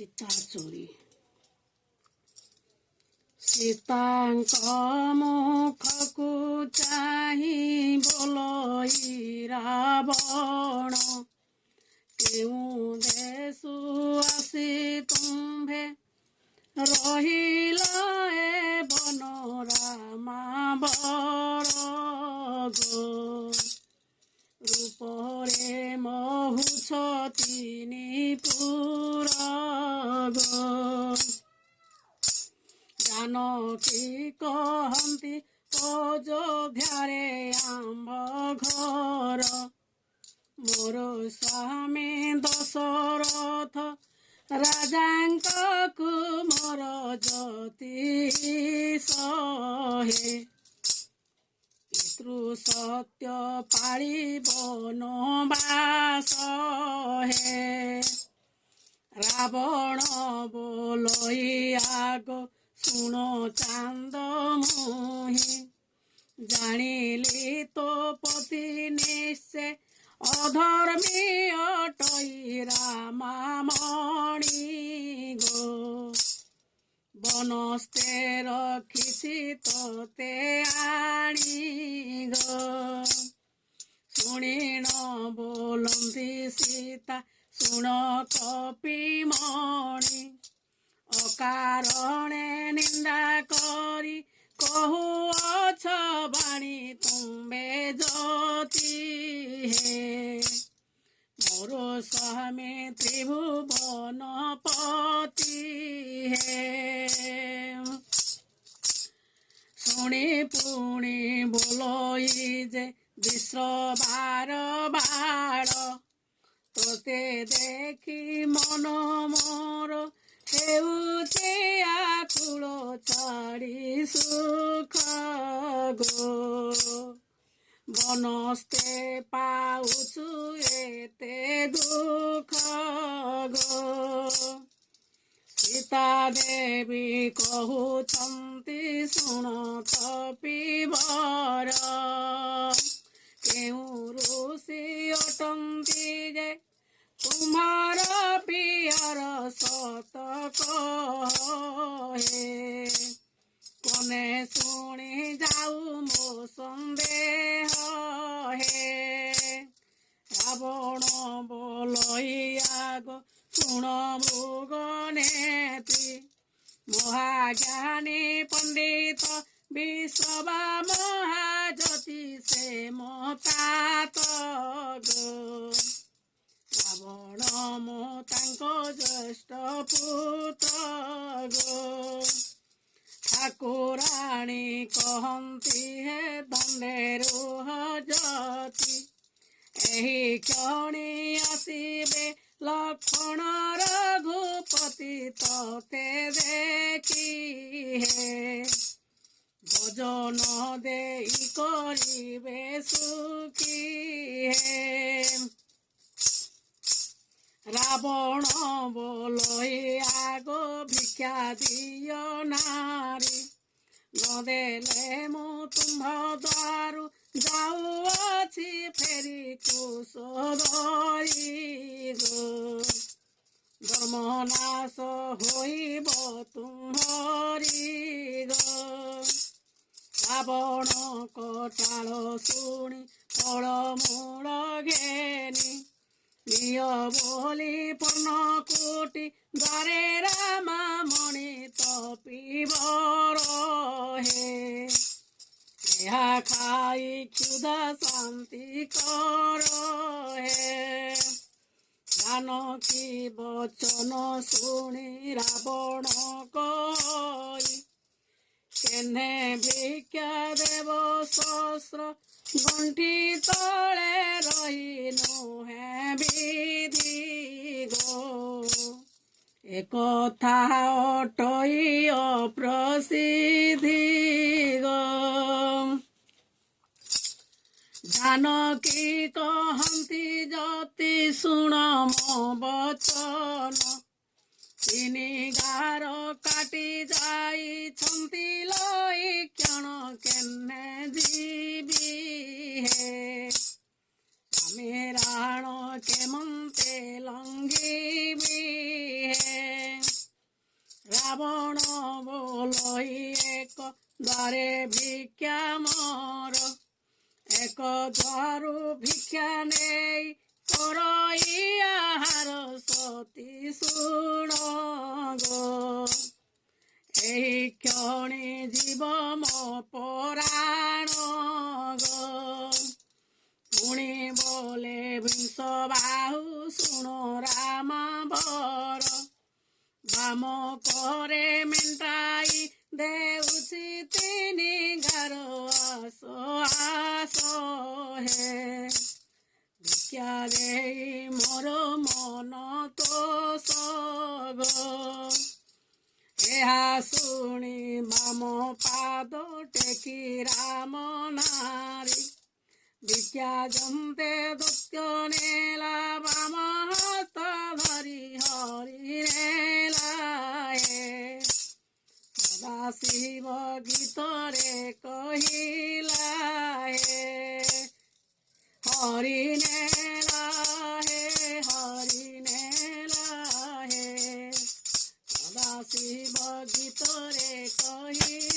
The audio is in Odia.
ସୀତା ଚୋରି। ସୀତାଙ୍କ ମୁଖକୁ ଚାହିଁ ବୋଲଇ ରାବଣ, କେଉଁ ଦେଶୁ ଆସି ତୁମ୍ଭେ ରହିଲ ଏ ବନ ରାମା ବରଗ। ରୂପରେ ମହୁଛ ତିନି ପୁରଗ। ଜାନକୀ କହନ୍ତି ଅଯୋଧ୍ୟାରେ ଆମ୍ଭ ଘର, ମୋର ସ୍ୱାମୀ ଦଶରଥ ରାଜାଙ୍କୁ ମୋର ଜ୍ୟୋତି ସହେ। ପିତୃ ସତ୍ୟ ପାଳି ବନବାସ ହେ। ରାବଣ ବୋଲଇ ଆଗ ଶୁଣ ଚାନ୍ଦ ମୁହିଁ, ଜାଣିଲି ତୋ ପତି ନିଶ୍ଚେ ଅଧର୍ମୀ ଅଟଇ ରାମାମଣି ଗୋ। ବନସ୍ତେ ରଖିଛି ତୋତେ ଆଣି ଗୋ। ଶୁଣିଣ ବୋଲନ୍ତି ସୀତା ଶୁଣ କପିମଣି, ଅକାରଣେ ନିନ୍ଦା କରି କହୁଅଛ ବାଣୀ ତୁମ୍ଭେ ଜ୍ୟୋତି ହେ। ମୋର ସ୍ୱାମୀ ତ୍ରିଭୁବନପତି ହେ। ଶୁଣି ପୁଣି ବୋଲଇ ଯେ ବିଶ୍ରବାର ବାଳ, ତୋତେ ଦେଖି ମନ ମୋର ହେଉଛି ଆକୁଳ ଛାଡ଼ି ସୁଖ ଗୋ। ବନସ୍ତେ ପାଉଛୁ ଏତେ ଦୁଃଖ ଗୋ। ସୀତା ଦେବୀ କହୁଛନ୍ତି ଶୁଣ କପିବର, କେଉଁ ଋଷି ଅଟନ୍ତି ଯେ ତୁମ୍ଭର ପିଅର ସତ କହେ। କନେ ଶୁଣି ଯାଉ ମୋ ସନ୍ଦେହ ହେ। ରାବଣ ବୋଲଇ ଆଗ ଶୁଣ ମୃଗନେତ୍ରୀ, ମହାଜ୍ଞାନୀ ପଣ୍ଡିତ ବିଶ୍ରବା ମହାଜ୍ୟୋତି ସେ ମତାତ ଗୋ। ରାବଣ ମୁଁ ତାଙ୍କ ଜ୍ୟେଷ୍ଠ ପୁତ୍ର ଗୋ। ଠାକୁରାଣୀ କହନ୍ତି ହେ ଦଣ୍ଡେ ରୁହ ଜ୍ୟୋତି, ଏହି କ୍ଷଣି ଆସିବେ ଲକ୍ଷ୍ମଣ ରଘୁପତି ତୋତେ ଦେଖି ହେ। ଭୋଜନ ଦେଇ କରିବେ ସୁଖୀ ହେ। ରାବଣ ବୋଲଇ ଆଗ ଭିକ୍ଷା ଦିଅ ନାରୀ, ନଦେଲେ ମୁଁ ତୁମ୍ଭ ଦ୍ୱାରୁ ଯାଉଅଛି ଫେରି କୁଶ ଧରି ଗୋ। ଧର୍ମନାଶ ହୋଇବ ତୁମ୍ଭରି ଗୋ। ରାବଣ କଟାଳ ଶୁଣି ଫଳମୂଳ ଘେନି, ନିଅ ବୋଲି ପର୍ଣ୍ଣକୁଟି ଦ୍ୱାରେ ରାମାମଣି ତପିବର ହେ। ଏହା ଖାଇ କ୍ଷୁଧା ଶାନ୍ତି କର ହେ। ଜାନକୀ ବଚନ ଶୁଣି ରାବଣ କହି, କେହ୍ନେ ଭିକ୍ଷା ଦେବ ଶସ୍ତ୍ର ଗଣ୍ଠି ତଳେ ରହି ନୁହେଁ ବିଧି ଗୋ। ଏକଥା ଅଟଇ ଅପ୍ରସିଦ୍ଧି ଗୋ। ଜାନକୀ କହନ୍ତି ଜ୍ୟୋତି ଶୁଣ ମୋ ବଚନ, ତିନି ଗାର କାଟି ଯାଇଛନ୍ତି ଲଇ କ୍ଷଣ କେହ୍ନେ ଯିବି ହେ। ଆମେ ରାଣ କେମନ୍ତେ ଲଙ୍ଗିବି ହେ। ଦ୍ୱାରେ ଭିକ୍ଷା ମୋର ଏକ ଦ୍ୱାରୁ ଭିକ୍ଷା ନେଇ କରଇ ଆହାର ସତୀ ଶୁଣ ଗୋ ଏହି କ୍ଷଣି ଯିବ ମୋ ପରାଣ ଗୋ ପୁଣି ବୋଲେ ବିଂଶ ବାହୁ ଶୁଣ ରାମ ବର ବାମ କରେ ମେଣ୍ଟାଇ ଦେଉଛି ତିନି ଗାର ଆସ ଆସ ହେ ଭିକ୍ଷା ଦେଇ ମୋର ମନ ତୋଷ ଗୋ ଏହା ଶୁଣି ବାମ ପାଦ ଟେକି ରାମ ନାରୀ ଭିକ୍ଷା ଜନ୍ତେ ଦୈତ୍ୟ ନେଲା ବାମ ହାତ ଧରି ହରି ନେଲା ହେ ସଦାଶିବ ଗୀତରେ କହିଲା ହେ ହରି ନେଲା ହେ ସଦାଶିବ ଗୀତରେ କହିଲା